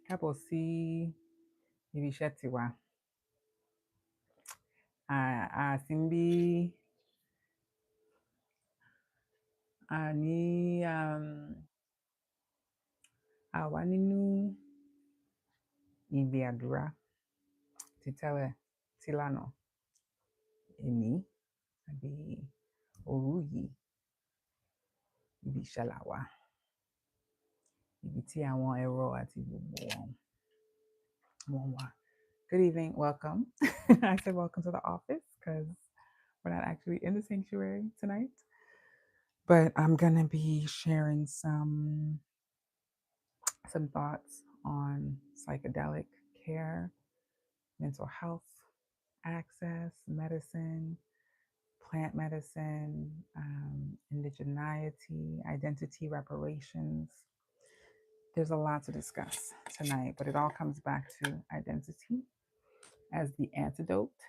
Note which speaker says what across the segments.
Speaker 1: Káàbọ̀ sí ibi iṣẹ́ tiwa. A sì ń bí a ní àwa nínú ìgbé àdúrà ti tẹ́lẹ̀ tí lánàá èní àbí òru yìí ibi iṣẹ́ là wà. Ibi tí àwọn ẹ̀rọ àti gbogbo wọn wà. Good evening, welcome. I said welcome to the office because we're not actually in the sanctuary tonight. But I'm gonna be sharing some thoughts on psychedelic care, mental health, access, medicine, plant medicine, indigeneity, identity, reparations. There's a lot to discuss tonight, but it all comes back to identity as the antidote.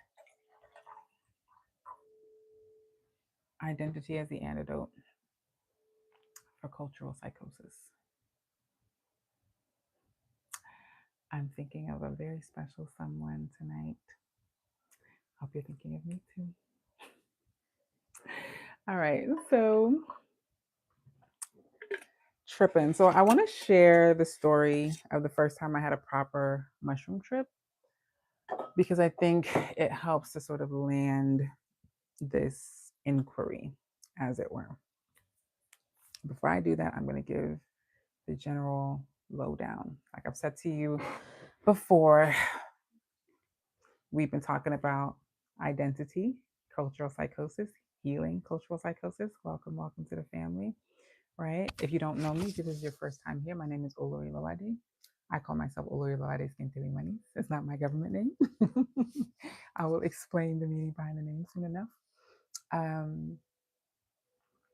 Speaker 1: Identity as the antidote for cultural psychosis. I'm thinking of a very special someone tonight. Hope you're thinking of me too. All right, so Trippin. So I want to share the story of the first time I had a proper mushroom trip because I think it helps to sort of land this inquiry, as it were. Before I do that, I'm going to give the general lowdown. Like I've said to you before, we've been talking about identity, cultural psychosis, healing cultural psychosis. Welcome, welcome to the family. Right? If you don't know me, if this is your first time here, my name is Olori Lolade. I call myself Olori Lolade Skintilly Money. It's not my government name. I will explain the meaning behind the name soon enough.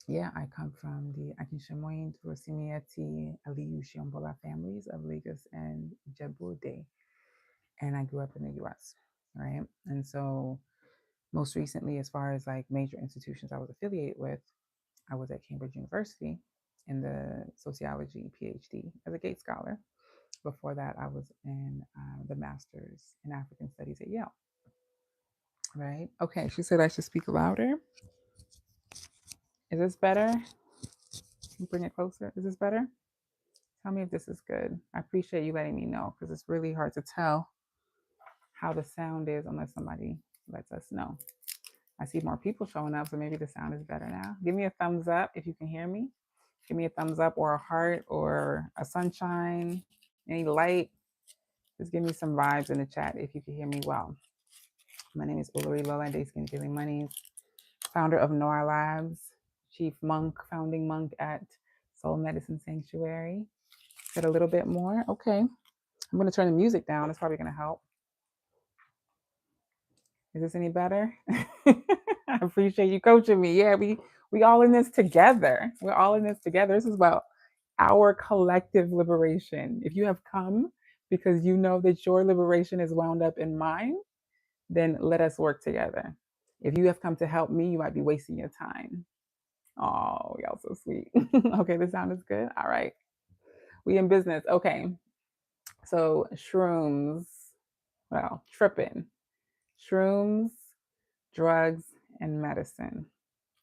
Speaker 1: Yeah, I come from the Akinshamoyin, Turosimieti, Aliyu Shiombola families of Lagos and Ijebu-Ode. And I grew up in the US, right? And so most recently, as far as like major institutions I was affiliated with, I was at Cambridge University in the sociology PhD as a Gates Scholar. Before that, I was in the master's in African Studies at Yale. Right? Okay, she said I should speak louder. Is this better? Bring it closer. Is this better? Tell me if this is good. I appreciate you letting me know because it's really hard to tell how the sound is unless somebody lets us know. I see more people showing up, so maybe the sound is better now. Give me a thumbs up if you can hear me. Give me a thumbs up or a heart or a sunshine, any light. Just give me some vibes in the chat if you can hear me well. My name is Olori Lolade Skin Dealing Monies, founder of Noir Labs, chief monk, founding monk at Soul Medicine Sanctuary. Get a little bit more. Okay. I'm going to turn the music down. It's probably going to help. Is this any better? I appreciate you coaching me. Yeah, we all in this together. We're all in this together. This is about our collective liberation. If you have come because you know that your liberation is wound up in mine, then let us work together. If you have come to help me, you might be wasting your time. Oh, y'all so sweet. Okay, the sound is good. All right. We in business. Okay. So shrooms, well, tripping. Shrooms, drugs, and medicine.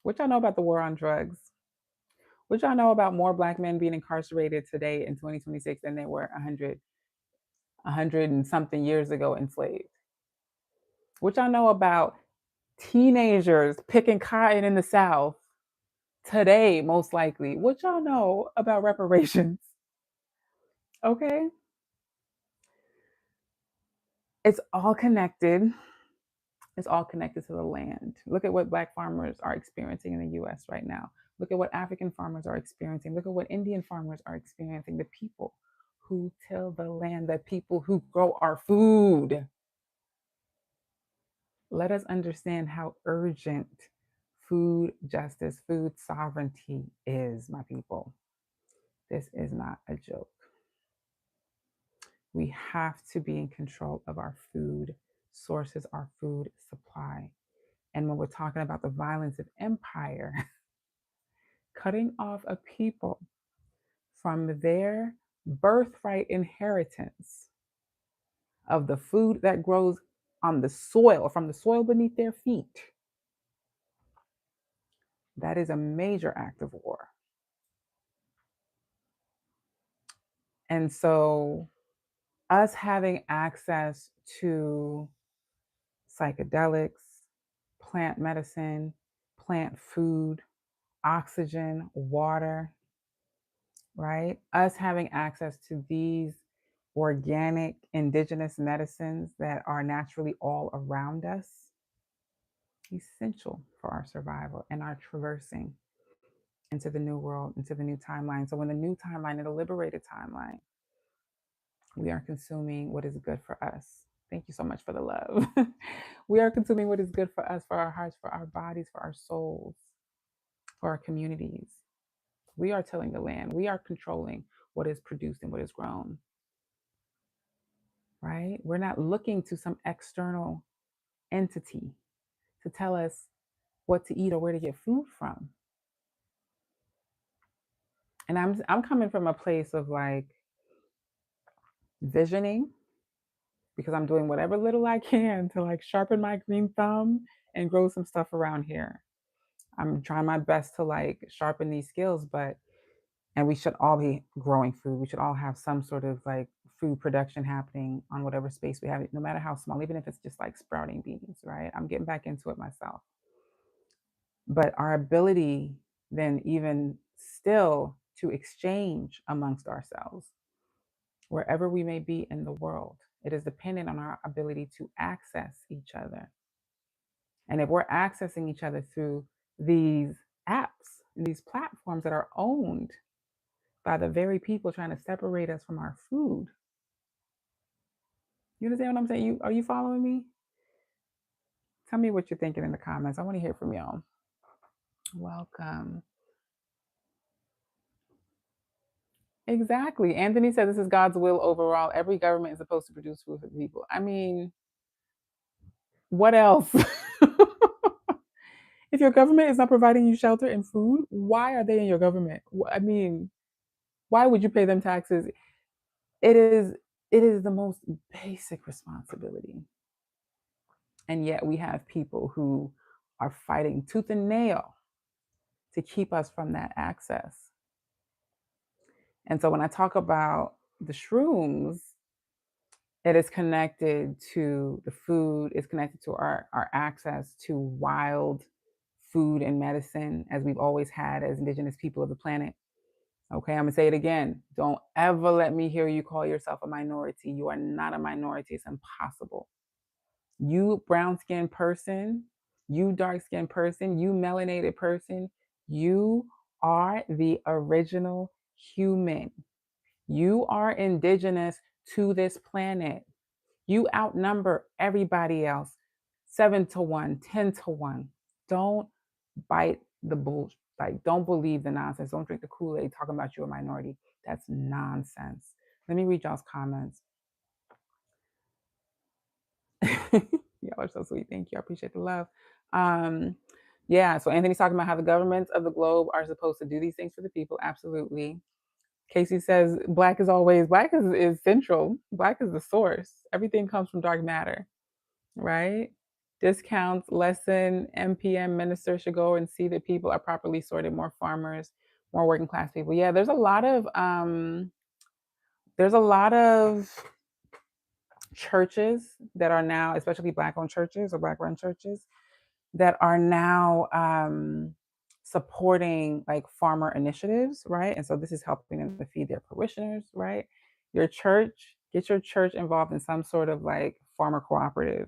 Speaker 1: What y'all know about the war on drugs? What y'all know about more Black men being incarcerated today in 2026 than they were 100 and something years ago enslaved? What y'all know about teenagers picking cotton in the South today, most likely? What y'all know about reparations? Okay. It's all connected. It's all connected to the land. Look at what Black farmers are experiencing in the US right now. Look at what African farmers are experiencing. Look at what Indian farmers are experiencing. The people who till the land, the people who grow our food. Let us understand how urgent food justice, food sovereignty is, my people. This is not a joke. We have to be in control of our food sources, our food supply. And when we're talking about the violence of empire, cutting off a people from their birthright inheritance of the food that grows on the soil, from the soil beneath their feet. That is a major act of war. And so, us having access to psychedelics, plant medicine, plant food, oxygen, water, right? Us having access to these organic indigenous medicines that are naturally all around us, essential for our survival and our traversing into the new world, into the new timeline. So when the new timeline and the liberated timeline, we are consuming what is good for us. Thank you so much for the love. We are consuming what is good for us, for our hearts, for our bodies, for our souls, for our communities. We are tilling the land. We are controlling what is produced and what is grown, right? We're not looking to some external entity to tell us what to eat or where to get food from. And I'm coming from a place of like visioning, because I'm doing whatever little I can to like sharpen my green thumb and grow some stuff around here. I'm trying my best to like sharpen these skills, and we should all be growing food. We should all have some sort of like food production happening on whatever space we have, no matter how small, even if it's just like sprouting beans, right? I'm getting back into it myself. But our ability then, even still, to exchange amongst ourselves, wherever we may be in the world, it is dependent on our ability to access each other. And if we're accessing each other through these apps and these platforms that are owned by the very people trying to separate us from our food, you understand what I'm saying? Are you following me? Tell me what you're thinking in the comments. I want to hear from y'all. Welcome. Exactly. Anthony said this is God's will overall. Every government is supposed to produce food for the people. I mean, what else? If your government is not providing you shelter and food, why are they in your government? I mean, why would you pay them taxes? It is the most basic responsibility. And yet we have people who are fighting tooth and nail to keep us from that access. And so when I talk about the shrooms, it is connected to the food, it's connected to our access to wild food and medicine, as we've always had as Indigenous people of the planet. Okay, I'm gonna say it again. Don't ever let me hear you call yourself a minority. You are not a minority. It's impossible. You brown skinned person, you dark skinned person, you melanated person, you are the original human. You are indigenous to this planet. You outnumber everybody else 7-1, 10-1. Don't bite the bullshit. Like, don't believe the nonsense. Don't drink the Kool-Aid talking about you a minority. That's nonsense. Let me read y'all's comments. Y'all are so sweet. Thank you. I appreciate the love. Yeah, so Anthony's talking about how the governments of the globe are supposed to do these things for the people. Absolutely. Casey says black is central. Black is the source. Everything comes from dark matter, right? Discounts, lesson, MPM minister should go and see that people are properly sorted, more farmers, more working class people. Yeah, there's a lot of churches that are now, especially black owned churches or black run churches, that are now supporting like farmer initiatives, right? And so this is helping them to feed their parishioners, right? Your church, get your church involved in some sort of like farmer cooperative,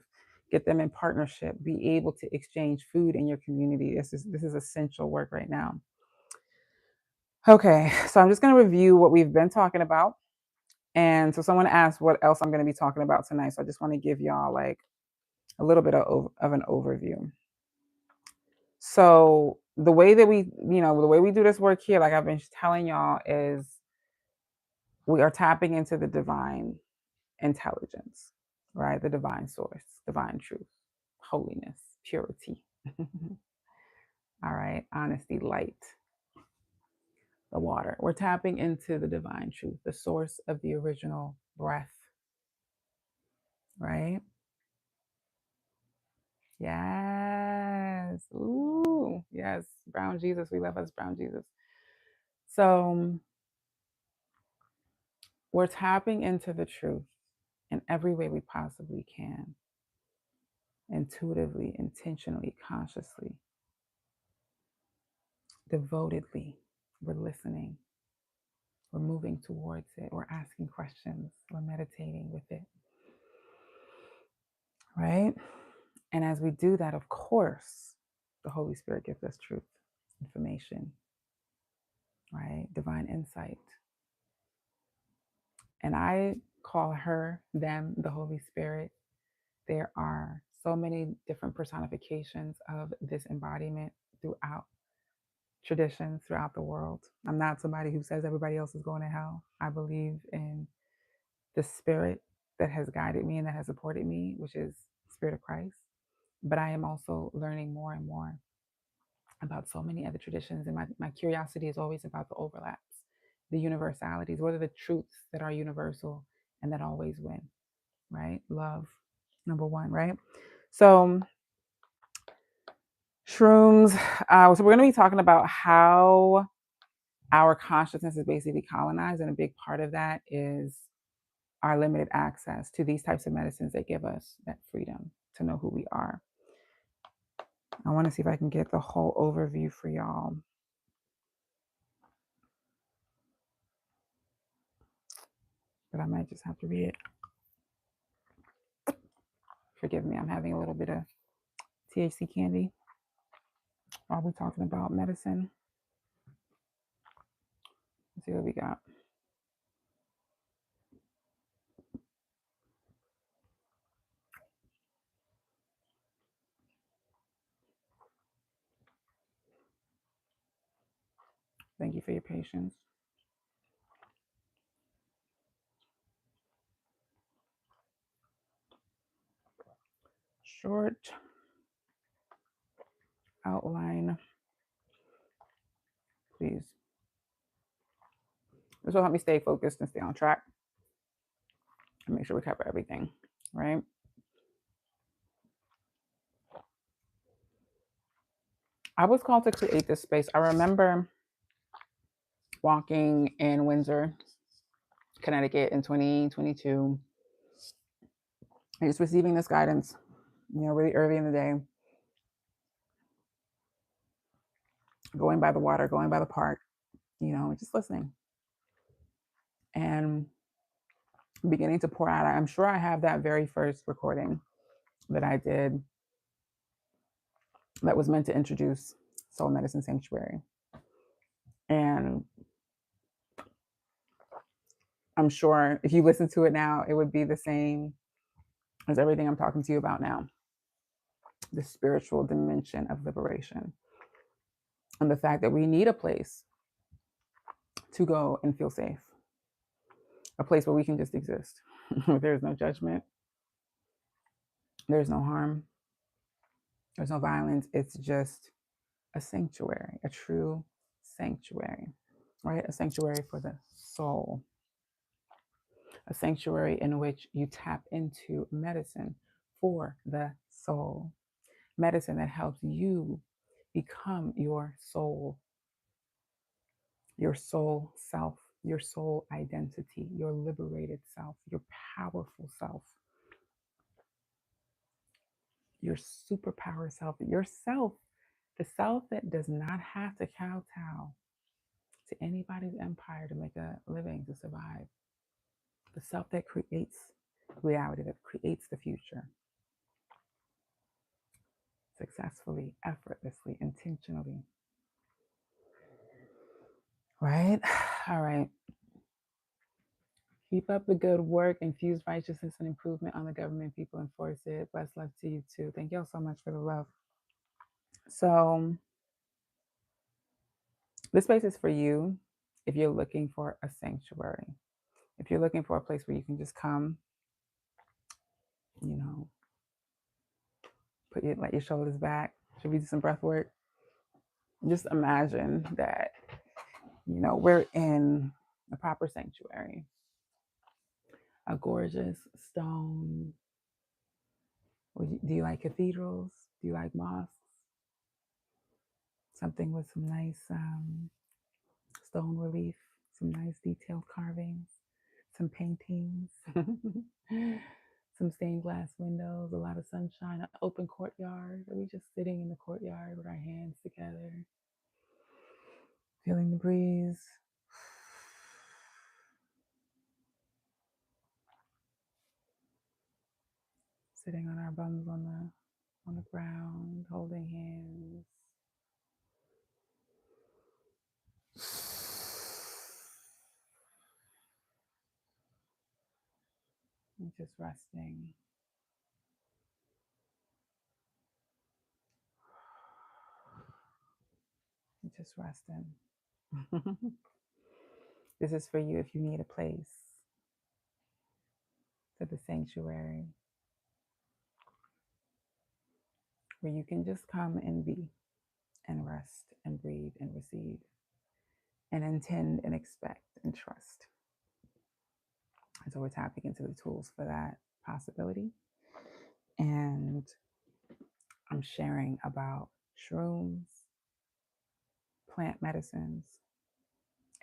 Speaker 1: get them in partnership, be able to exchange food in your community. This is essential work right now. Okay, so I'm just going to review what we've been talking about. And so someone asked what else I'm going to be talking about tonight. So I just want to give y'all like a little bit of an overview. So the way that we do this work here, like I've been telling y'all, is we are tapping into the divine intelligence, right? The divine source, divine truth, holiness, purity. All right, honesty, light. the water. We're tapping into the divine truth, the source of the original breath, right? Yes. Ooh, yes. Brown Jesus. We love us, brown Jesus. So we're tapping into the truth in every way we possibly can, intuitively, intentionally, consciously, devotedly. We're listening. We're moving towards it. We're asking questions. We're meditating with it, right? And as we do that, of course, the Holy Spirit gives us truth, information, right? Divine insight. And I call her, them, the Holy Spirit. There are so many different personifications of this embodiment throughout traditions, throughout the world. I'm not somebody who says everybody else is going to hell. I believe in the spirit that has guided me and that has supported me, which is Spirit of Christ. But I am also learning more and more about so many other traditions. And my curiosity is always about the overlaps, the universalities. What are the truths that are universal and that always win, right? Love, number one, right? So, shrooms. So, we're going to be talking about how our consciousness is basically colonized. And a big part of that is our limited access to these types of medicines that give us that freedom to know who we are. I want to see if I can get the whole overview for y'all. But I might just have to read it. Forgive me, I'm having a little bit of THC candy while we're talking about medicine. Let's see what we got. Thank you for your patience. Short outline, please. This will help me stay focused and stay on track and make sure we cover everything, right? I was called to create this space. I remember walking in Windsor, Connecticut in 2022 and just receiving this guidance, really early in the day, going by the water, going by the park, just listening and beginning to pour out. I'm sure I have that very first recording that I did that was meant to introduce Soul Medicine Sanctuary. And I'm sure if you listen to it now, it would be the same as everything I'm talking to you about now. The spiritual dimension of liberation. And the fact that we need a place to go and feel safe. A place where we can just exist. There's no judgment. There's no harm. There's no violence. It's just a sanctuary, a true sanctuary, right? A sanctuary for the soul. A sanctuary in which you tap into medicine for the soul. Medicine that helps you become your soul self, your soul identity, your liberated self, your powerful self, your superpower self, yourself, the self that does not have to kowtow to anybody's empire to make a living, to survive. The self that creates reality, that creates the future successfully, effortlessly, intentionally. Right? All right. Keep up the good work. Infuse righteousness and improvement on the government, people, enforce it. Bless love to you too. Thank y'all so much for the love. So, this space is for you if you're looking for a sanctuary. If you're looking for a place where you can just come, let your shoulders back. Should we do some breath work? Just imagine that We're in a proper sanctuary, a gorgeous stone. Do you like cathedrals? Do you like mosques? Something with some nice stone relief, some nice detailed carvings, some paintings, some stained glass windows, a lot of sunshine, an open courtyard. Are we just sitting in the courtyard with our hands together, feeling the breeze? Sitting on our bums on the ground, holding hands. And just resting. And just resting. This is for you if you need a place, to the sanctuary where you can just come and be and rest and breathe and receive and intend and expect and trust. And so we're tapping into the tools for that possibility. And I'm sharing about shrooms, plant medicines,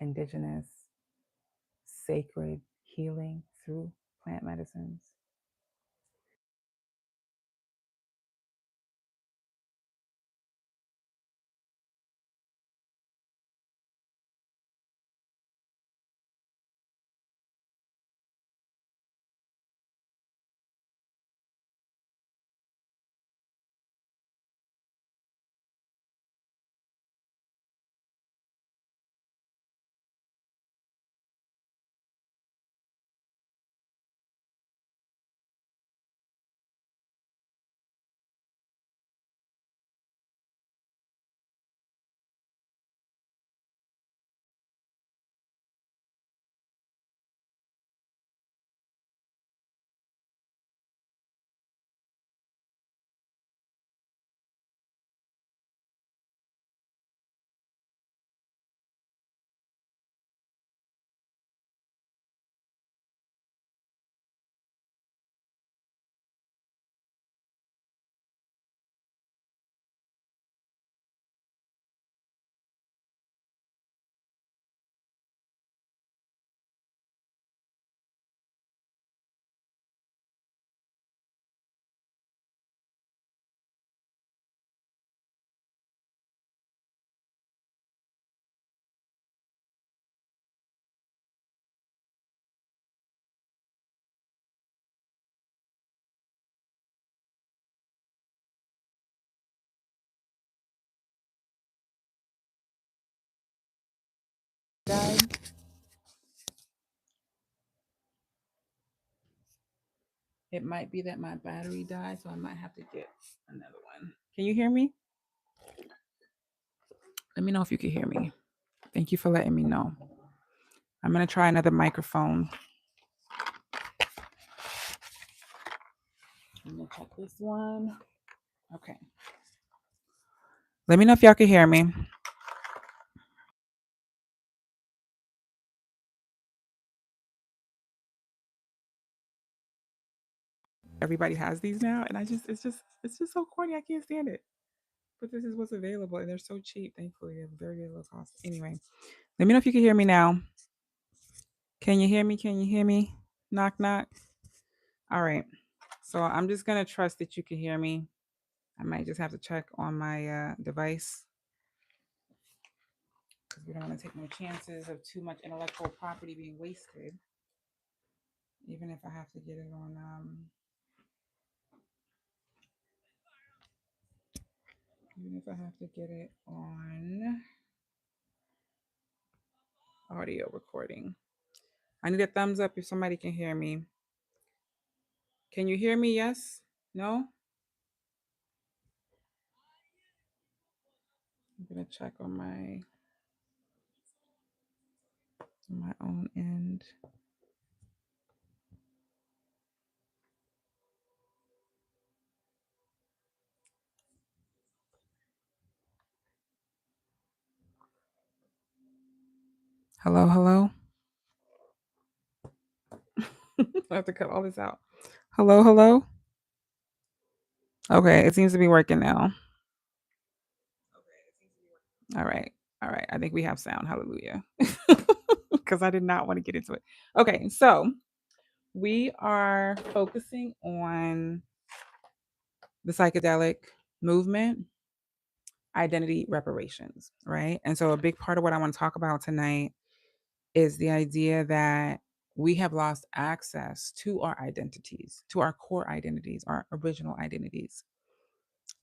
Speaker 1: indigenous, sacred healing through plant medicines. Guys, it might be that my battery died, so I might have to get another one. Can you hear me? Let me know if you can hear me. Thank you for letting me know. I'm going to try another microphone. I'm going to check this one. Okay. Let me know if y'all can hear me. Everybody has these now, and it's just so corny. I can't stand it. But this is what's available, and they're so cheap. Thankfully, they're very low cost. Anyway, let me know if you can hear me now. Can you hear me? Can you hear me? Knock knock. All right. So I'm just gonna trust that you can hear me. I might just have to check on my device because we don't want to take no chances of too much intellectual property being wasted. Even if I have to get it on audio recording. I need a thumbs up if somebody can hear me. Can you hear me? Yes? No? I'm gonna check on my own end. Hello, hello. I have to cut all this out. Hello, hello. Okay, it seems to be working now. All right. All right. I think we have sound. Hallelujah. Because I did not want to get into it. Okay, so we are focusing on the psychedelic movement, identity reparations, right? And so a big part of what I want to talk about tonight is the idea that we have lost access to our identities, to our core identities, our original identities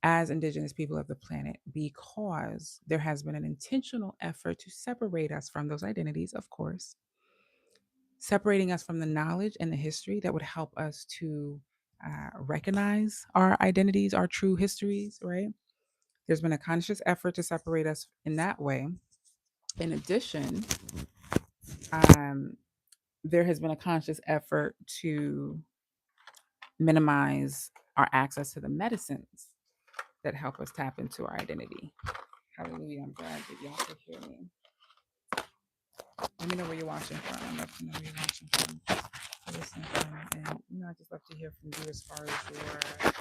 Speaker 1: as Indigenous people of the planet, because there has been an intentional effort to separate us from those identities, of course, separating us from the knowledge and the history that would help us to recognize our identities, our true histories, right? There's been a conscious effort to separate us in that way. In addition, um, there has been a conscious effort to minimize our access to the medicines that help us tap into our identity. Hallelujah. I'm glad that y'all could hear me. Let me know where you're watching from. I'd love to know where you're watching from. Listening from. And I'd just love to hear from you as far as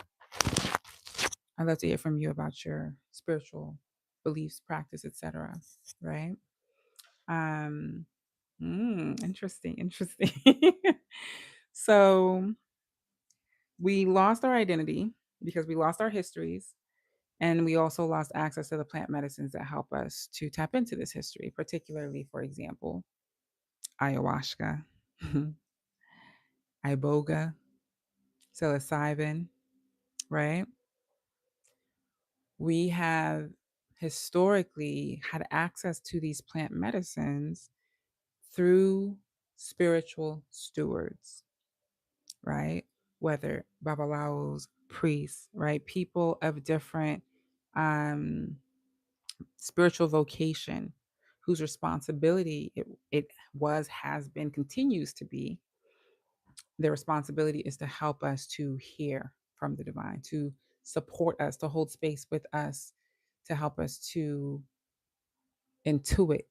Speaker 1: I'd love to hear from you about your spiritual beliefs, practice, etc. Right? Um, interesting, interesting. So we lost our identity because we lost our histories, and we also lost access to the plant medicines that help us to tap into this history, particularly, for example, ayahuasca, iboga, psilocybin, right? We have historically had access to these plant medicines through spiritual stewards, right? Whether babalaos, priests, right? People of different um, spiritual vocation whose responsibility it was, has been, continues to be, their responsibility is to help us to hear from the divine, to support us, to hold space with us, to help us to intuit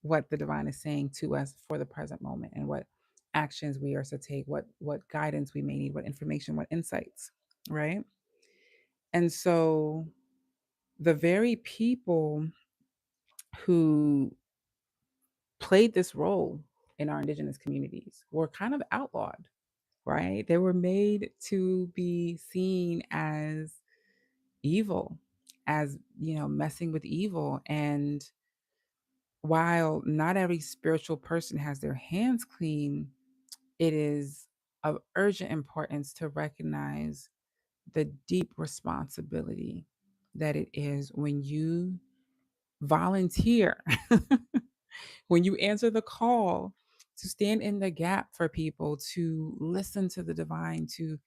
Speaker 1: what the divine is saying to us for the present moment and what actions we are to take, what guidance we may need, what information, what insights, right? And so the very people who played this role in our Indigenous communities were kind of outlawed, right? They were made to be seen as evil, as, messing with evil. And while not every spiritual person has their hands clean, it is of urgent importance to recognize the deep responsibility that it is when you volunteer, when you answer the call to stand in the gap for people, to listen to the divine, to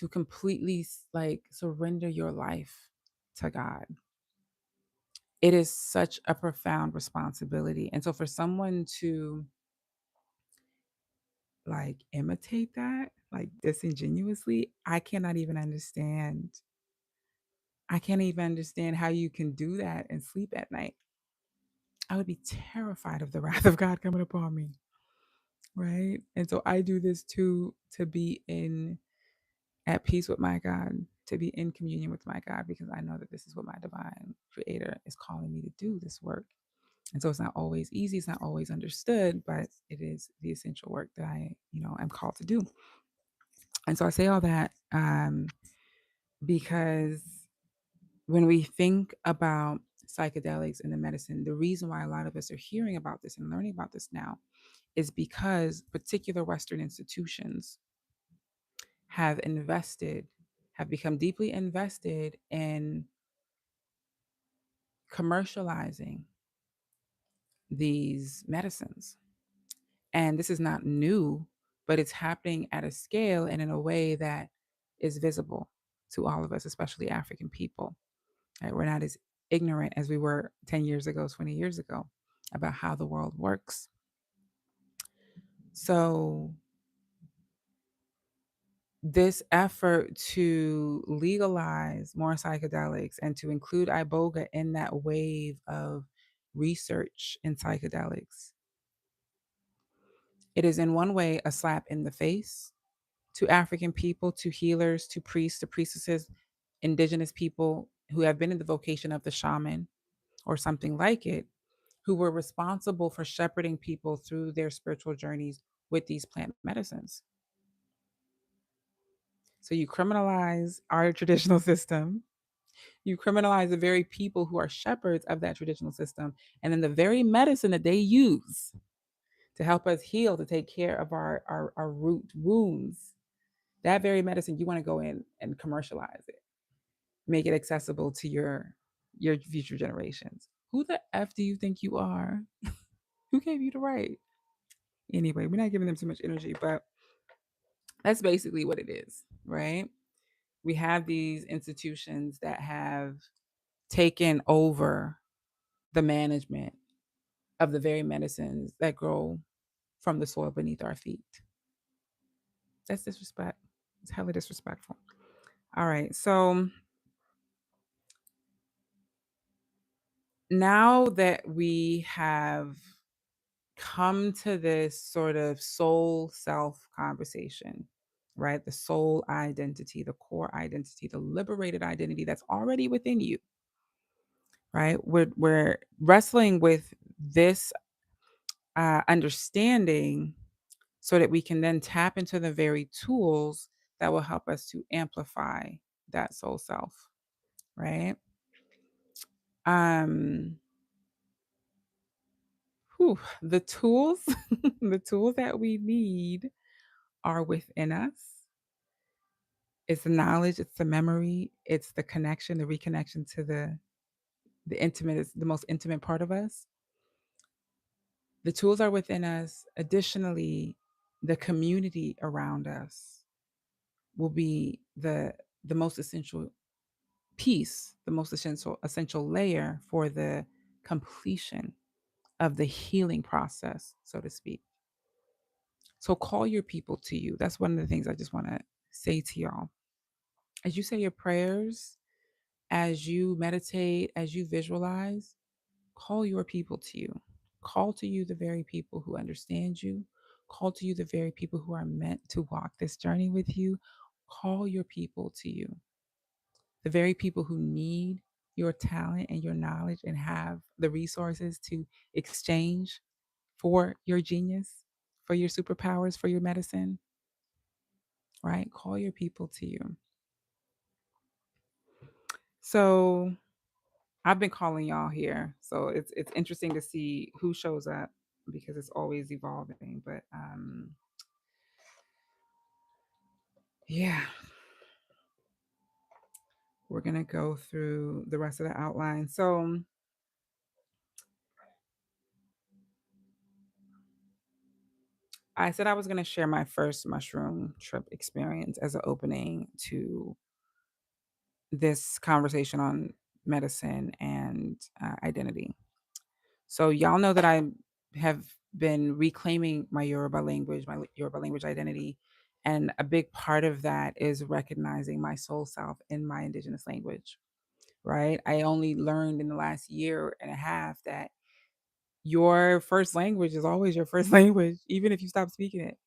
Speaker 1: completely like surrender your life to God. It is such a profound responsibility. And so for someone to like imitate that, like disingenuously, I can't even understand how you can do that and sleep at night. I would be terrified of the wrath of God coming upon me. Right. And so I do this to be in at peace with my God, to be in communion with my God, because I know that this is what my divine creator is calling me to do, this work. And so it's not always easy, it's not always understood, but it is the essential work that I'm called to do. And so I say all that because when we think about psychedelics and the medicine, the reason why a lot of us are hearing about this and learning about this now is because particular Western institutions have become deeply invested in commercializing these medicines. And this is not new, but it's happening at a scale and in a way that is visible to all of us, especially African people. Right? We're not as ignorant as we were 10 years ago, 20 years ago about how the world works. So this effort to legalize more psychedelics and to include iboga in that wave of research in psychedelics It is in one way a slap in the face to African people, to healers, to priests, to priestesses, indigenous people who have been in the vocation of the shaman or something like it, who were responsible for shepherding people through their spiritual journeys with these plant medicines. So you criminalize our traditional system. You criminalize the very people who are shepherds of that traditional system. And then the very medicine that they use to help us heal, to take care of our root wounds, that very medicine, you want to go in and commercialize it, make it accessible to your future generations. Who the F do you think you are? Who gave you the right? Anyway, we're not giving them too much energy, but that's basically what it is, right? We have these institutions that have taken over the management of the very medicines that grow from the soil beneath our feet. That's disrespect. It's highly disrespectful. All right. So now that we have come to this sort of soul self conversation, right? The soul identity, the core identity, the liberated identity that's already within you, right? We're wrestling with this understanding so that we can then tap into the very tools that will help us to amplify that soul self, right? Um, the tools, the tools that we need are within us. It's the knowledge, it's the memory, it's the connection, the reconnection to the intimate, is the most intimate part of us. The tools are within us. Additionally, the community around us will be the most essential piece, the most essential layer for the completion of the healing process, so to speak. So call your people to you. That's one of the things I just want to say to y'all. As you say your prayers, as you meditate, as you visualize, call your people to you. Call to you the very people who understand you. Call to you the very people who are meant to walk this journey with you. Call your people to you. The very people who need your talent and your knowledge and have the resources to exchange for your genius, for your superpowers, for your medicine, right? Call your people to you. So I've been calling y'all here. So it's interesting to see who shows up because it's always evolving. But yeah, we're gonna go through the rest of the outline. So I said I was gonna share my first mushroom trip experience as an opening to this conversation on medicine and identity. So y'all know that I have been reclaiming my Yoruba language, my Yoruba language identity. And a big part of that is recognizing my soul self in my indigenous language, right? I only learned in the last year and a half that your first language is always your first language, even if you stop speaking it,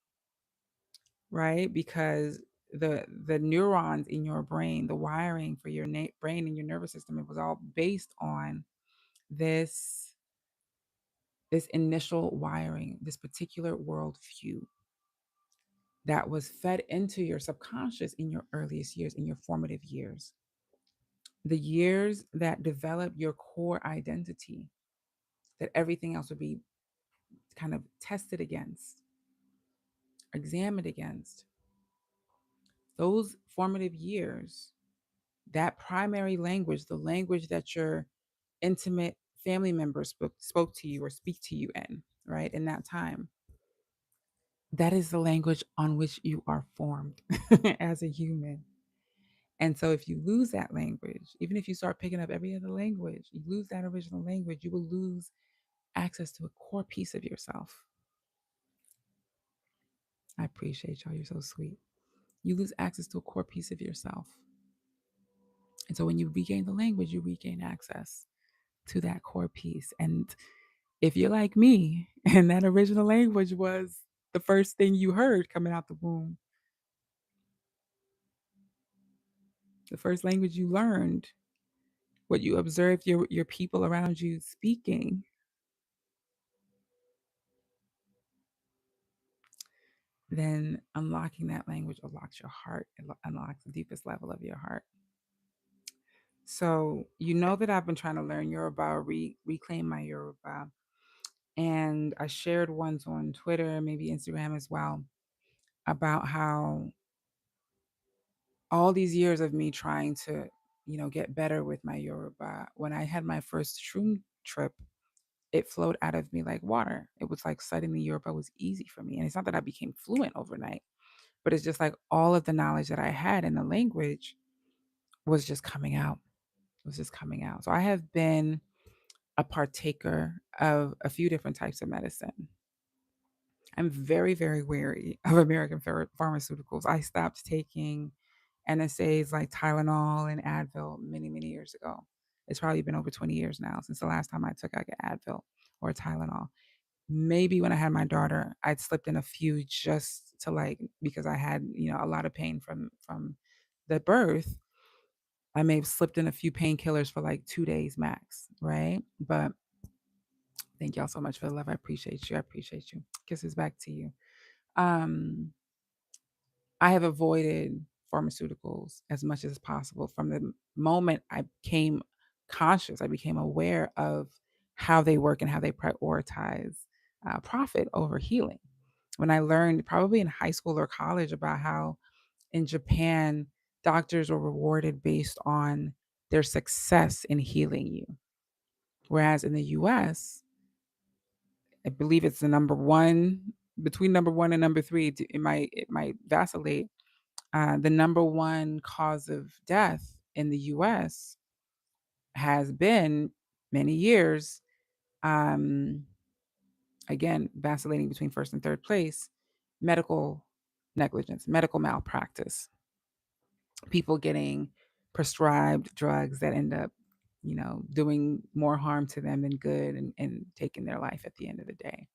Speaker 1: right? Because the neurons in your brain, the wiring for your brain and your nervous system, it was all based on this this initial wiring, this particular worldview that was fed into your subconscious in your earliest years, in your formative years, the years that develop your core identity, that everything else would be kind of tested against, examined against. Those formative years, that primary language, the language that your intimate family members spoke to you or speak to you in, right, in that time, that is the language on which you are formed as a human. And so if you lose that language, even if you start picking up every other language, you lose that original language, you will lose access to a core piece of yourself. I appreciate y'all. You're so sweet. You lose access to a core piece of yourself. And so when you regain the language, you regain access to that core piece. And if you're like me, and that original language was The first thing you heard coming out the womb, the first language you learned, what you observed your people around you speaking, then unlocking that language unlocks your heart. It unlocks the deepest level of your heart. So you know that I've been trying to learn Yoruba, reclaim my Yoruba, and I shared ones on Twitter, maybe Instagram as well, about how all these years of me trying to, get better with my Yoruba. When I had my first shroom trip, it flowed out of me like water. It was like suddenly Yoruba was easy for me, and it's not that I became fluent overnight, but it's just like all of the knowledge that I had in the language was just coming out. It was just coming out. So I have been a partaker of a few different types of medicine. I'm very, very wary of American pharmaceuticals. I stopped taking NSAIDs like Tylenol and Advil many, many years ago. It's probably been over 20 years now since the last time I took like an Advil or a Tylenol. Maybe when I had my daughter, I'd slipped in a few just to like because I had, a lot of pain from the birth. I may have slipped in a few painkillers for like 2 days max, right? But thank y'all so much for the love. I appreciate you. I appreciate you. Kisses back to you. Um, I have avoided pharmaceuticals as much as possible from the moment I became conscious. I became aware of how they work and how they prioritize profit over healing. When I learned, probably in high school or college, about how in Japan doctors were rewarded based on their success in healing you, whereas in the U.S., I believe it's the number one between number one and number three. It might vacillate. The number one cause of death in the U.S. has been many years. Um, Again, vacillating between first and third place, medical negligence, medical malpractice, people getting prescribed drugs that end up, doing more harm to them than good, and taking their life at the end of the day,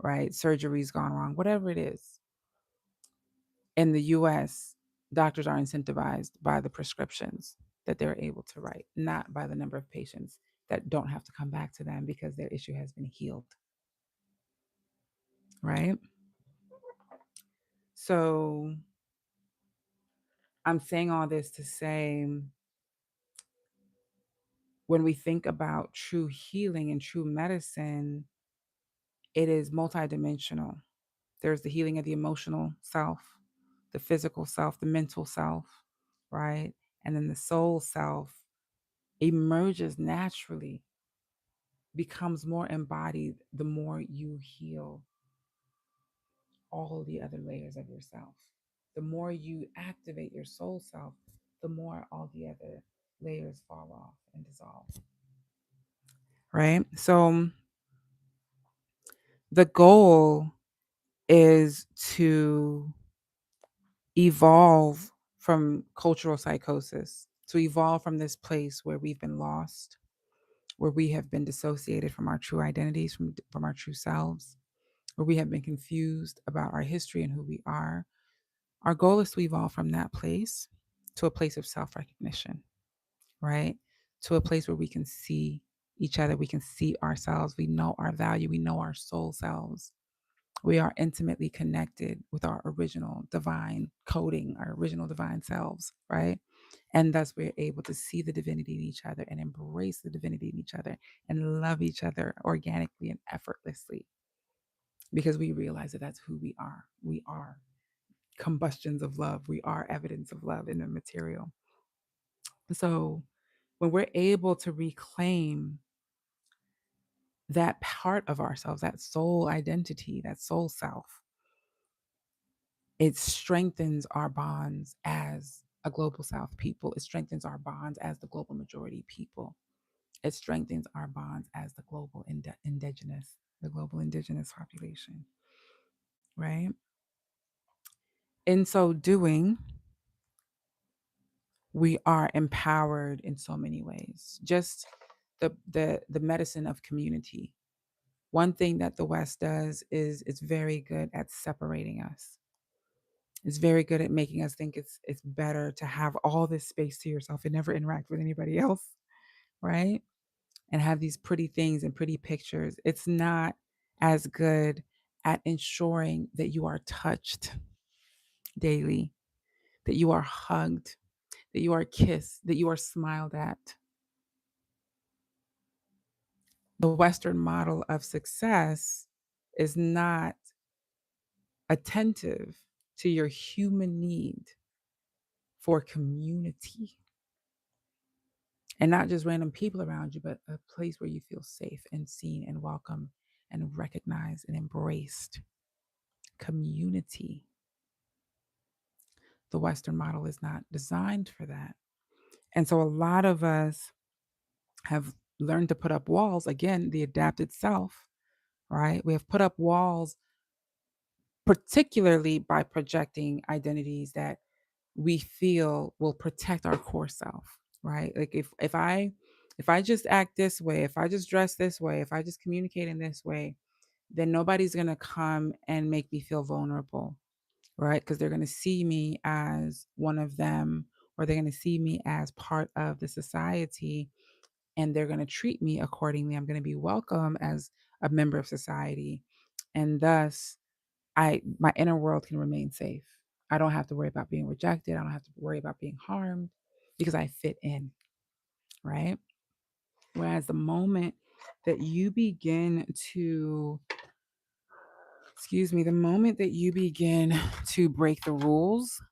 Speaker 1: right? Surgery's gone wrong, whatever it is. In the US, doctors are incentivized by the prescriptions that they're able to write, not by the number of patients that don't have to come back to them because their issue has been healed, right? So I'm saying all this to say, when we think about true healing and true medicine, it is multidimensional. There's the healing of the emotional self, the physical self, the mental self, right? And then the soul self emerges naturally, becomes more embodied the more you heal all the other layers of yourself. The more you activate your soul self, the more all the other layers fall off and dissolve. Right? So the goal is to evolve from cultural psychosis, to evolve from this place where we've been lost, where we have been dissociated from our true identities, from our true selves, where we have been confused about our history and who we are. Our goal is to evolve from that place to a place of self recognition, right? To a place where we can see each other, we can see ourselves, we know our value, we know our soul selves. We are intimately connected with our original divine coding, our original divine selves, right? And thus we're able to see the divinity in each other and embrace the divinity in each other and love each other organically and effortlessly because we realize that that's who we are. We are combustions of love. We are evidence of love in the material. So when we're able to reclaim that part of ourselves, that soul identity, that soul self, it strengthens our bonds as a global South people. It strengthens our bonds as the global majority people. It strengthens our bonds as the global indigenous, the global indigenous population, right? In so doing, we are empowered in so many ways. Just the medicine of community, One thing that the West does is it's very good at separating us. It's very good at making us think it's better to have all this space to yourself and never interact with anybody else, right? And have these pretty things and pretty pictures. It's not as good at ensuring that you are touched daily, that you are hugged, that you are kissed, that you are smiled at. The Western model of success is not attentive to your human need for community, and not just random people around you, but a place where you feel safe and seen and welcome and recognized and embraced. Community. The Western model is not designed for that. And so a lot of us have learned to put up walls. Again, the adapted self, right? We have put up walls, particularly by projecting identities that we feel will protect our core self, right? Like if I just act this way, if I just dress this way, if I just communicate in this way, then nobody's going to come and make me feel vulnerable, right? Because they're going to see me as one of them, or they're going to see me as part of the society, and they're going to treat me accordingly. I'm going to be welcome as a member of society. And thus, my inner world can remain safe. I don't have to worry about being rejected. I don't have to worry about being harmed because I fit in, right? Whereas the moment that you begin to, the moment that you begin to break the rules,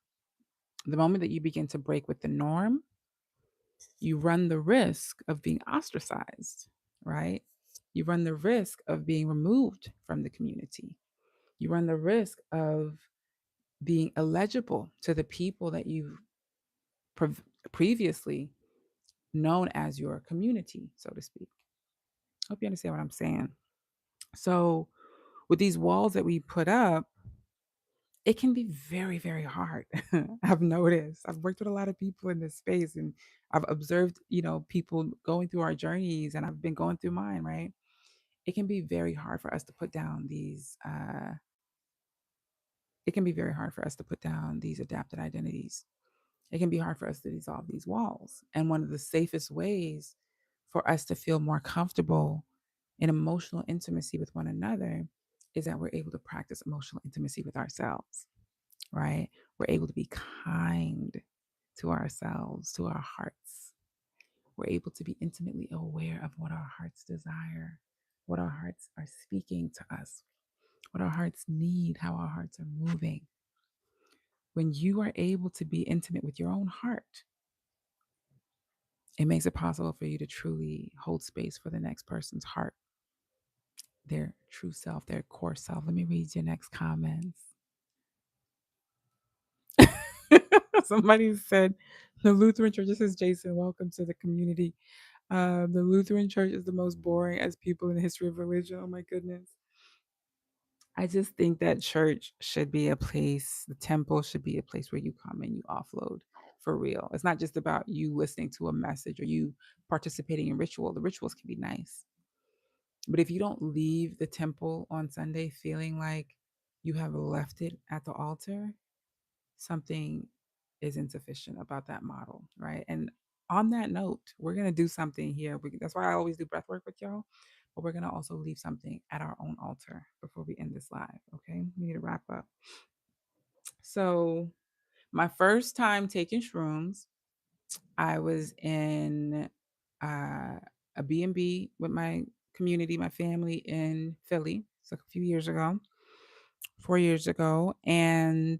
Speaker 1: the moment that you begin to break with the norm, you run the risk of being ostracized, right? You run the risk of being removed from the community. You run the risk of being illegible to the people that you've previously known as your community, so to speak. Hope you understand what I'm saying. So, with these walls that we put up, it can be very, very hard. I've noticed. I've worked with a lot of people in this space, and I've observed, people going through our journeys, and I've been going through mine, right? It can be very hard for us to put down these. It can be very hard for us to put down these adapted identities. It can be hard for us to dissolve these walls. And one of the safest ways for us to feel more comfortable in emotional intimacy with one another is that we're able to practice emotional intimacy with ourselves, right? We're able to be kind to ourselves, to our hearts. We're able to be intimately aware of what our hearts desire, what our hearts are speaking to us, what our hearts need, how our hearts are moving. When you are able to be intimate with your own heart, it makes it possible for you to truly hold space for the next person's heart, their true self, their core self. Let me read your next comments. Somebody said, the Lutheran Church, this is Jason, welcome to the community. The Lutheran Church is the most boring as people in the history of religion. Oh my goodness. I just think that church should be a place, the temple should be a place where you come and you offload for real. It's not just about you listening to a message or you participating in ritual. The rituals can be nice. But if you don't leave the temple on Sunday feeling like you have left it at the altar, something is insufficient about that model, right? And on that note, we're going to do something here. That's why I always do breath work with y'all. But we're going to also leave something at our own altar before we end this live, okay? We need to wrap up. So, my first time taking shrooms, I was in a B&B with my community, my family in Philly. It's like a few years ago, 4 years ago. And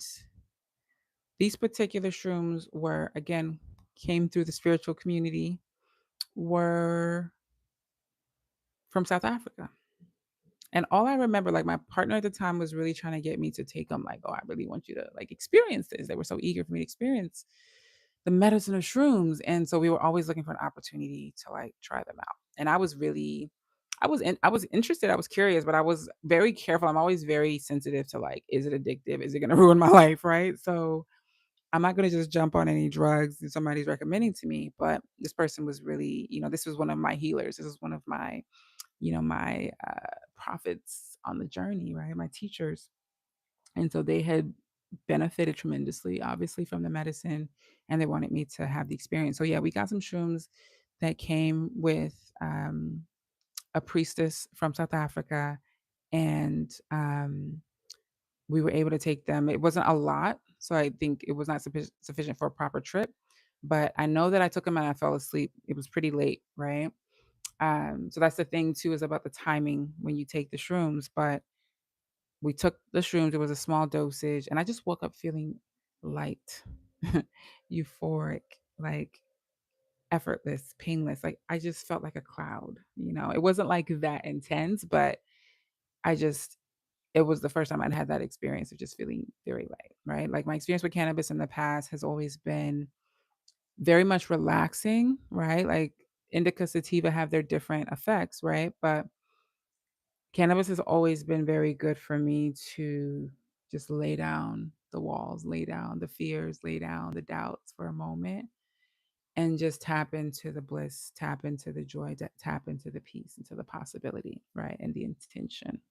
Speaker 1: these particular shrooms were, again, came through the spiritual community, were from South Africa. And all I remember, like my partner at the time was really trying to get me to take them. Like, oh, I really want you to like experience this. They were so eager for me to experience the medicine of shrooms. And so we were always looking for an opportunity to like try them out. And I was interested. I was curious, but I was very careful. I'm always very sensitive to like, is it addictive? Is it going to ruin my life? Right. So I'm not going to just jump on any drugs that somebody's recommending to me. But this person was really, this was one of my healers. This was one of my my prophets on the journey, right? My teachers. And so they had benefited tremendously, obviously, from the medicine, and they wanted me to have the experience. So yeah, we got some shrooms that came with a priestess from South Africa, and we were able to take them. It wasn't a lot, so I think it was not sufficient for a proper trip. But I know that I took them and I fell asleep. It was pretty late, right? So that's the thing too, is about the timing when you take the shrooms. But we took the shrooms. It was a small dosage, and I just woke up feeling light, euphoric, like effortless, painless. Like I just felt like a cloud. It wasn't like that intense, but I just it was the first time I'd had that experience of just feeling very light, right? Like my experience with cannabis in the past has always been very much relaxing, right? Like indica, sativa have their different effects, right? But cannabis has always been very good for me to just lay down the walls, lay down the fears, lay down the doubts for a moment and just tap into the bliss, tap into the joy, tap into the peace, into the possibility, right? And the intention.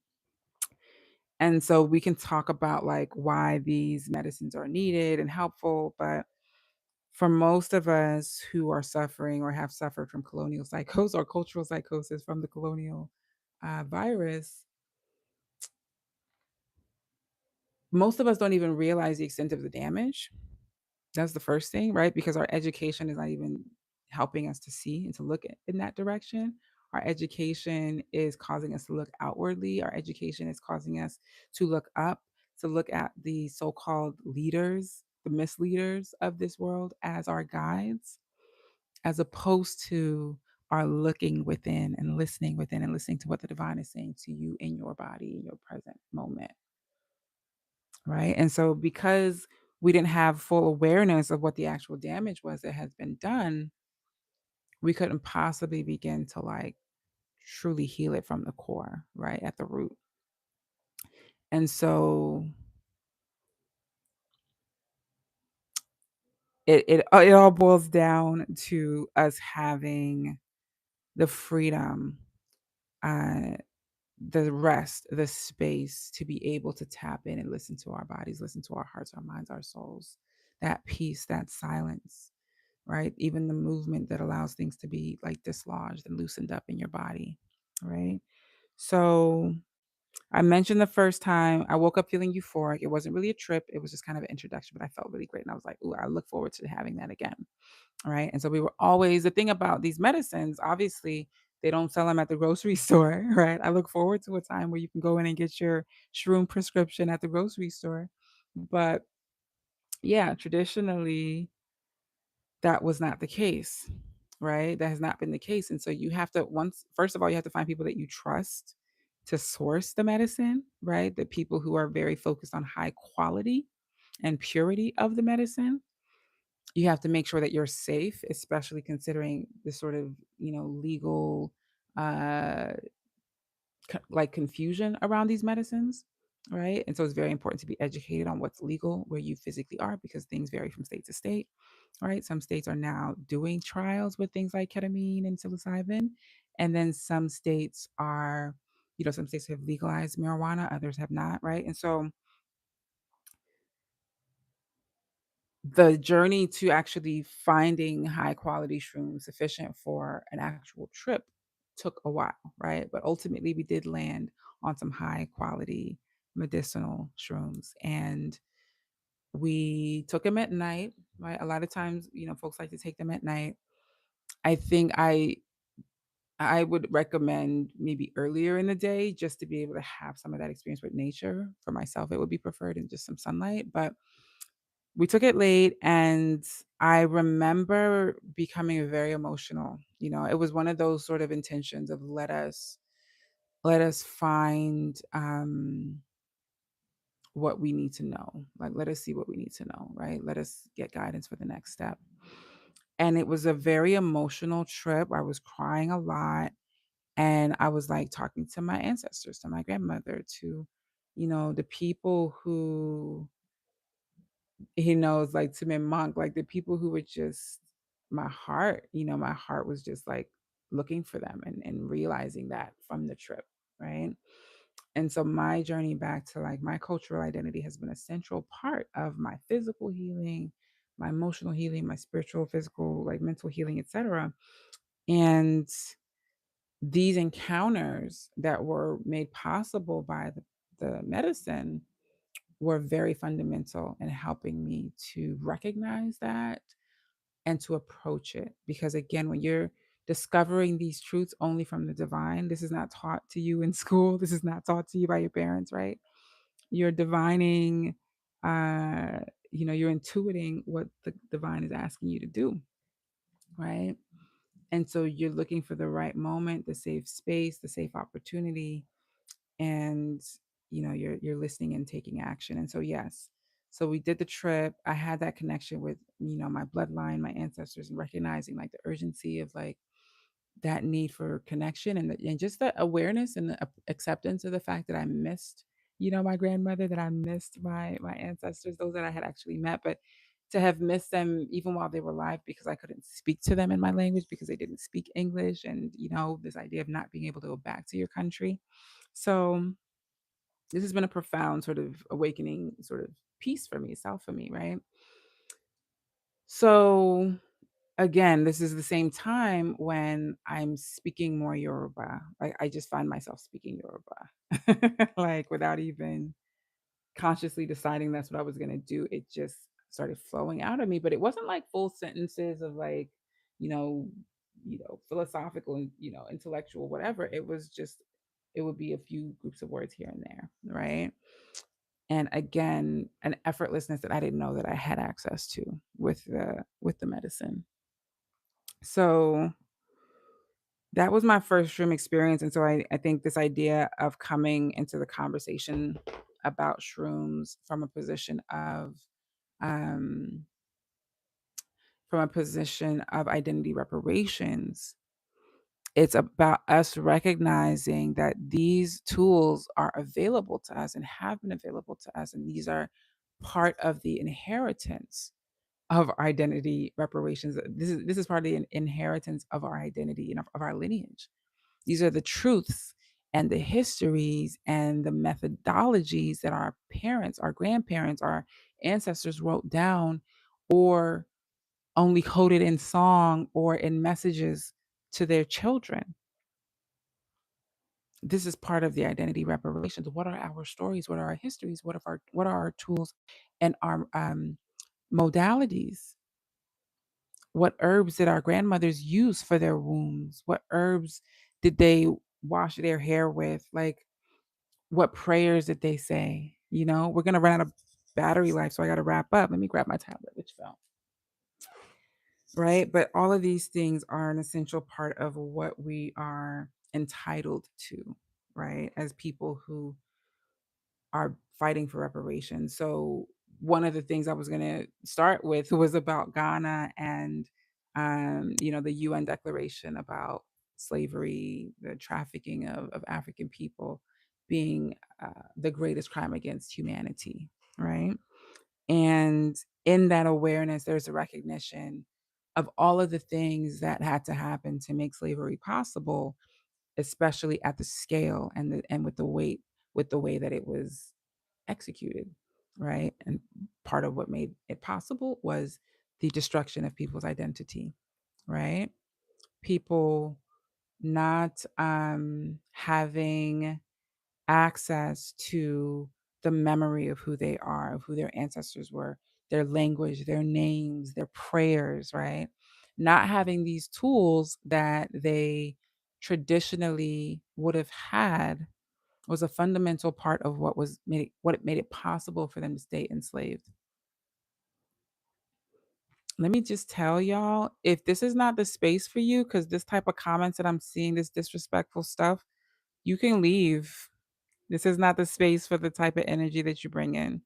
Speaker 1: And so we can talk about like why these medicines are needed and helpful, but for most of us who are suffering or have suffered from colonial psychosis or cultural psychosis from the colonial virus, most of us don't even realize the extent of the damage. That's the first thing, right? Because our education is not even helping us to see and to look in that direction. Our education is causing us to look outwardly. Our education is causing us to look up, to look at the so called leaders, the misleaders of this world as our guides, as opposed to our looking within and listening to what the divine is saying to you in your body, in your present moment. Right. And so, because we didn't have full awareness of what the actual damage was that has been done, we couldn't possibly begin to like truly heal it from the core, right? At the root. And so it all boils down to us having the freedom, uh, the rest, the space to be able to tap in and listen to our bodies, listen to our hearts, our minds, our souls, that peace, that silence, right? Even the movement that allows things to be like dislodged and loosened up in your body, right? So I mentioned the first time I woke up feeling euphoric. It wasn't really a trip. It was just kind of an introduction, but I felt really great. And I was like, ooh, I look forward to having that again. Right. And so we were always the thing about these medicines, obviously, they don't sell them at the grocery store, right? I look forward to a time where you can go in and get your shroom prescription at the grocery store. But yeah, traditionally, that was not the case, right? That has not been the case. And so you have to first of all, you have to find people that you trust to source the medicine, right? The people who are very focused on high quality and purity of the medicine. You have to make sure that you're safe, especially considering the sort of, legal uh like confusion around these medicines, right? And so it's very important to be educated on what's legal where you physically are because things vary from state to state, right? Some states are now doing trials with things like ketamine and psilocybin, and then some states are, some states have legalized marijuana, others have not, right? And so the journey to actually finding high quality shrooms sufficient for an actual trip took a while, right? But ultimately, we did land on some high quality medicinal shrooms, and we took them at night, right? A lot of times, folks like to take them at night. I think I would recommend maybe earlier in the day just to be able to have some of that experience with nature. For myself, it would be preferred in just some sunlight, but we took it late, and I remember becoming very emotional. It was one of those sort of intentions of let us find what we need to know. Like let us see what we need to know, right? Let us get guidance for the next step. And it was a very emotional trip. I was crying a lot, and I was like talking to my ancestors, to my grandmother, to the people who he knows, like Tim and Monk, like the people who were just my heart was just like looking for them and realizing that from the trip, right? And so my journey back to like my cultural identity has been a central part of my physical healing, my emotional healing, my spiritual, physical, like mental healing, etc. And these encounters that were made possible by the medicine were very fundamental in helping me to recognize that and to approach it. Because again, when you're discovering these truths only from the divine, this is not taught to you in school. This is not taught to you by your parents, right? You're divining, uh, you're intuiting what the divine is asking you to do, right? And so you're looking for the right moment, the safe space, the safe opportunity, and you're listening and taking action. And so yes, so we did the trip. I had that connection with my bloodline, my ancestors, and recognizing like the urgency of like that need for connection and just the awareness and the acceptance of the fact that I missed my grandmother, that I missed my ancestors, those that I had actually met, but to have missed them even while they were alive because I couldn't speak to them in my language because they didn't speak English, and this idea of not being able to go back to your country. So this has been a profound sort of awakening, sort of peace for me, self for me, right? So again, this is the same time when I'm speaking more Yoruba. Like I just find myself speaking Yoruba, like without even consciously deciding that's what I was gonna do. It just started flowing out of me. But it wasn't like full sentences of like, you know, philosophical and intellectual, whatever. It was just it would be a few groups of words here and there, right? And again, an effortlessness that I didn't know that I had access to with the medicine. So that was my first shroom experience. And so I think this idea of coming into the conversation about shrooms um from a position of identity reparations, it's about us recognizing that these tools are available to us and have been available to us, and these are part of the inheritance of identity reparations. This is part of the inheritance of our identity and of our lineage. These are the truths and the histories and the methodologies that our parents, our grandparents, our ancestors wrote down, or only coded in song or in messages to their children. This is part of the identity reparations. What are our stories? What are our histories? What are our tools and our modalities? What herbs did our grandmothers use for their wounds? What herbs did they wash their hair with? Like, what prayers did they say? We're going to run out of battery life, so I got to wrap up. Let me grab my tablet, which fell. Right? But all of these things are an essential part of what we are entitled to, right? As people who are fighting for reparations. So one of the things I was going to start with was about Ghana and the UN declaration about slavery, the trafficking of African people being the greatest crime against humanity, right? And in that awareness, there's a recognition of all of the things that had to happen to make slavery possible, especially at the scale and with the way that it was executed, right? And part of what made it possible was the destruction of people's identity, right? People not having access to the memory of who they are, of who their ancestors were, their language, their names, their prayers, right? Not having these tools that they traditionally would have had was a fundamental part of what made it possible for them to stay enslaved. Let me just tell y'all, if this is not the space for you, because this type of comments that I'm seeing, this disrespectful stuff, you can leave. This is not the space for the type of energy that you bring in.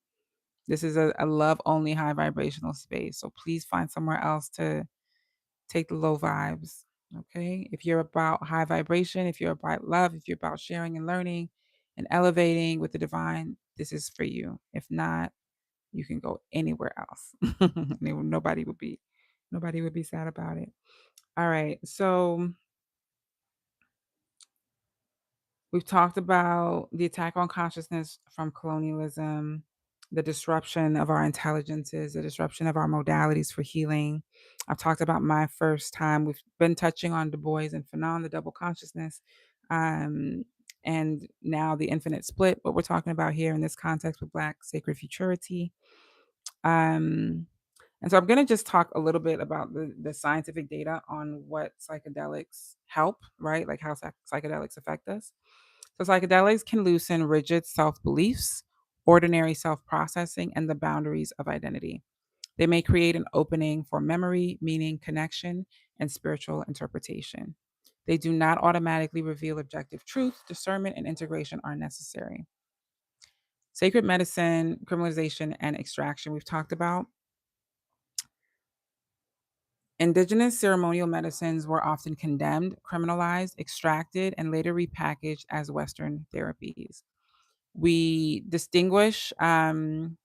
Speaker 1: This is a love only high vibrational space. So please find somewhere else to take the low vibes. Okay. If you're about high vibration, if you're about love, if you're about sharing and learning and elevating with the divine, this is for you. If not, you can go anywhere else. Nobody would be sad about it. All right. So We've talked about the attack on consciousness from colonialism, the disruption of our intelligences, the disruption of our modalities for healing. I've talked about my first time. We've been touching on Du Bois and Fanon, the double consciousness, um, and now the infinite split, what we're talking about here in this context with Black sacred futurity. Um, and so I'm going to just talk a little bit about the scientific data on what psychedelics help, right? Like how psychedelics affect us. So, psychedelics can loosen rigid self beliefs, ordinary self processing, and the boundaries of identity. They may create an opening for memory, meaning, connection, and spiritual interpretation. They do not automatically reveal objective truth. Discernment and integration are necessary. Sacred medicine, criminalization, and extraction, we've talked about. Indigenous ceremonial medicines were often condemned, criminalized, extracted, and later repackaged as Western therapies. We distinguish plant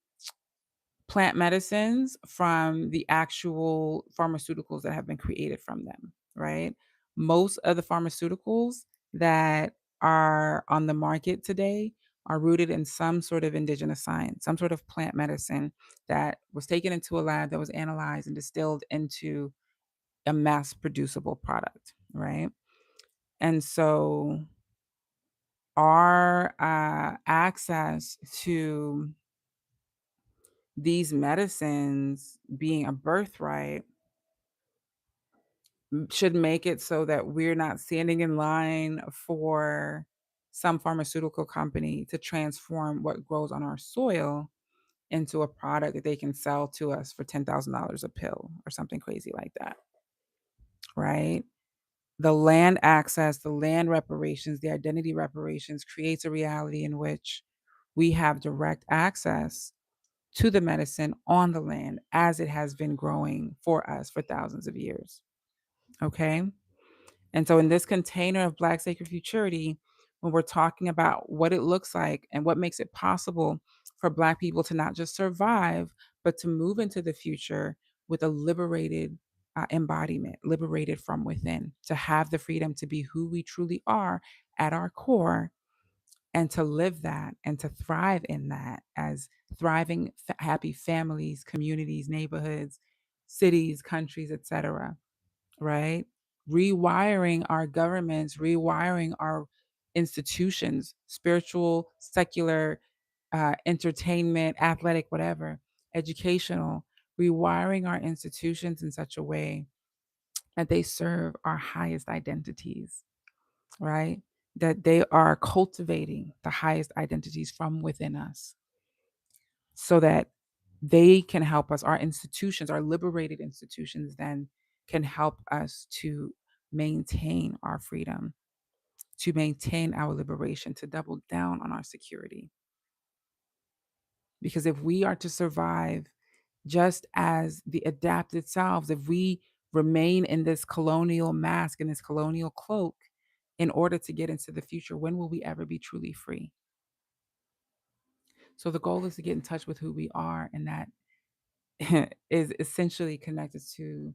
Speaker 1: medicines from the actual pharmaceuticals that have been created from them, right? Most of the pharmaceuticals that are on the market today are rooted in some sort of indigenous science, some sort of plant medicine that was taken into a lab, that was analyzed and distilled into a mass producible product, right? And so our access to these medicines being a birthright should make it so that we're not standing in line for some pharmaceutical company to transform what grows on our soil into a product that they can sell to us for $10,000 a pill or something crazy like that, right? The land access, the land reparations, the identity reparations creates a reality in which we have direct access to the medicine on the land as it has been growing for us for thousands of years. Okay. And so, in this container of Black sacred futurity, when we're talking about what it looks like and what makes it possible for Black people to not just survive, but to move into the future with a liberated embodiment, liberated from within, to have the freedom to be who we truly are at our core, and to live that and to thrive in that as thriving, happy families, communities, neighborhoods, cities, countries, etc. Right? Rewiring our governments, rewiring our institutions, spiritual, secular, entertainment, athletic, whatever, educational, rewiring our institutions in such a way that they serve our highest identities, right? That they are cultivating the highest identities from within us so that they can help us. Our institutions, our liberated institutions, then can help us to maintain our freedom, to maintain our liberation, to double down on our security. Because if we are to survive just as the adapted selves, if we remain in this colonial mask, in this colonial cloak, in order to get into the future, when will we ever be truly free? So the goal is to get in touch with who we are, and that is essentially connected to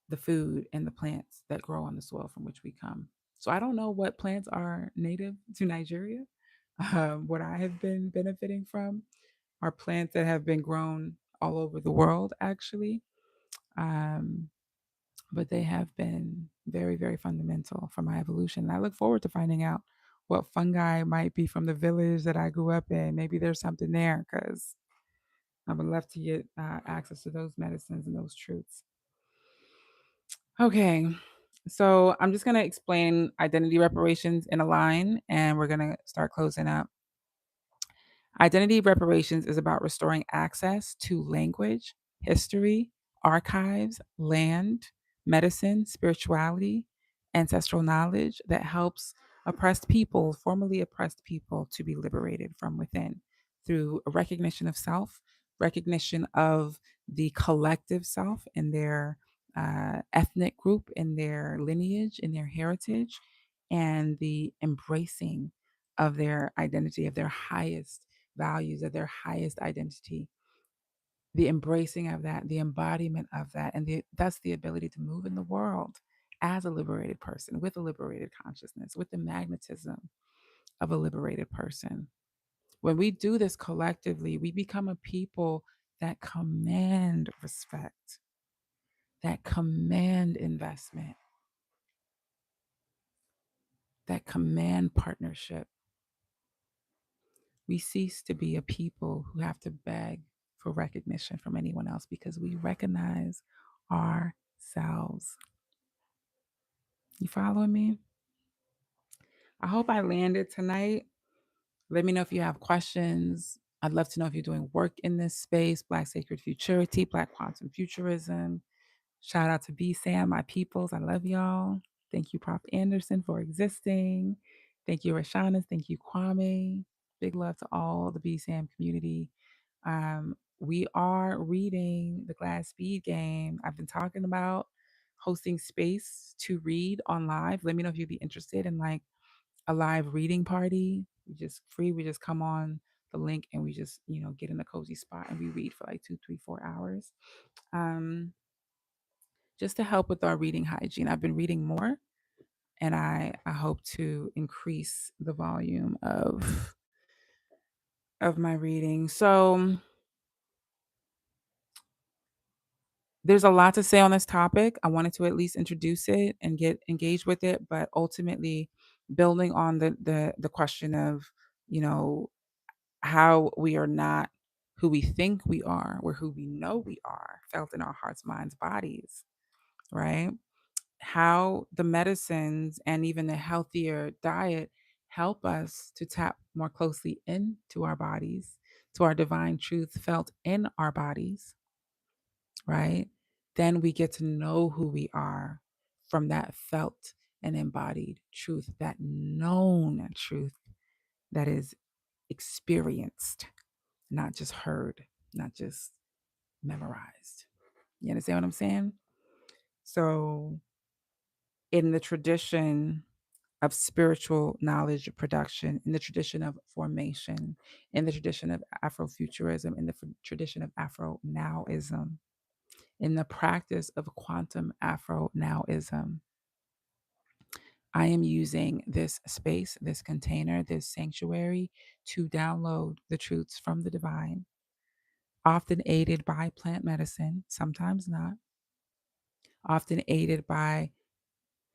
Speaker 1: the food and the plants that grow on the soil from which we come. So I don't know what plants are native to Nigeria. What I have been benefiting from are plants that have been grown all over the world, actually. Um, but they have been very, very fundamental for my evolution. And I look forward to finding out what fungi might be from the village that I grew up in. Maybe there's something there because I would love to get access to those medicines and those truths. Okay, so I'm just going to explain identity reparations in a line and we're going to start closing up. Identity reparations is about restoring access to language, history, archives, land, medicine, spirituality, ancestral knowledge that helps oppressed people, formerly oppressed people, to be liberated from within through a recognition of self, recognition of the collective self in their ethnic group, in their lineage, in their heritage, and the embracing of their identity, of their highest values, of their highest identity, the embracing of that, the embodiment of that, and thus the ability to move in the world as a liberated person with a liberated consciousness, with the magnetism of a liberated person. When we do this collectively, we become a people that command respect, that command investment, that command partnership. We cease to be a people who have to beg for recognition from anyone else because we recognize ourselves. You following me? I hope I landed tonight. Let me know if you have questions. I'd love to know if you're doing work in this space, Black Sacred Futurity, Black Quantum Futurism. Shout out to BSAM, my peoples. I love y'all. Thank you, Prof. Anderson, for existing. Thank you, Rashanas. Thank you, Kwame. Big love to all the BSAM community. We are reading The Glass Speed Game. I've been talking about hosting space to read on live. Let me know if you'd be interested in like a live reading party. We just free. We just come on the link and we just, get in a cozy spot and we read for like 2, 3, 4 hours. Just to help with our reading hygiene. I've been reading more and I hope to increase the volume of my reading. So there's a lot to say on this topic. I wanted to at least introduce it and get engaged with it, but ultimately building on the question of, how we are not who we think we are, we're who we know we are, felt in our hearts, minds, bodies, right? How the medicines and even the healthier diet help us to tap more closely into our bodies, to our divine truth felt in our bodies, right? Then we get to know who we are from that felt and embodied truth, that known truth that is experienced, not just heard, not just memorized. You understand what I'm saying? So, in the tradition of spiritual knowledge production, in the tradition of formation, in the tradition of Afrofuturism, in the tradition of Afro nowism, in the practice of quantum Afro nowism, I am using this space, this container, this sanctuary to download the truths from the divine, often aided by plant medicine, sometimes not, often aided by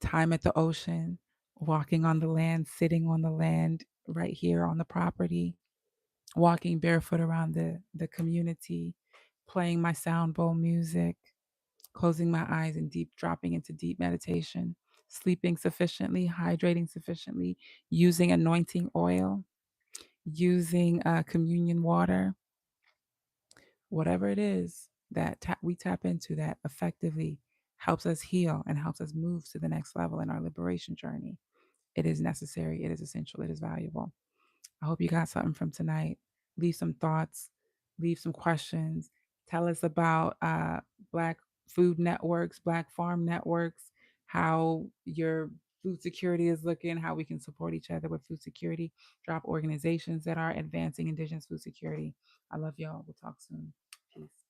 Speaker 1: time at the ocean, walking on the land, sitting on the land right here on the property, walking barefoot around the community, playing my sound bowl music, closing my eyes and dropping into deep meditation, sleeping sufficiently, hydrating sufficiently, using anointing oil, using communion water, whatever it is that we tap into that effectively helps us heal and helps us move to the next level in our liberation journey. It is necessary, it is essential, it is valuable. I hope you got something from tonight. Leave some thoughts, leave some questions. Tell us about Black food networks, Black farm networks, how your food security is looking, how we can support each other with food security. Drop organizations that are advancing Indigenous food security. I love y'all. We'll talk soon. Peace.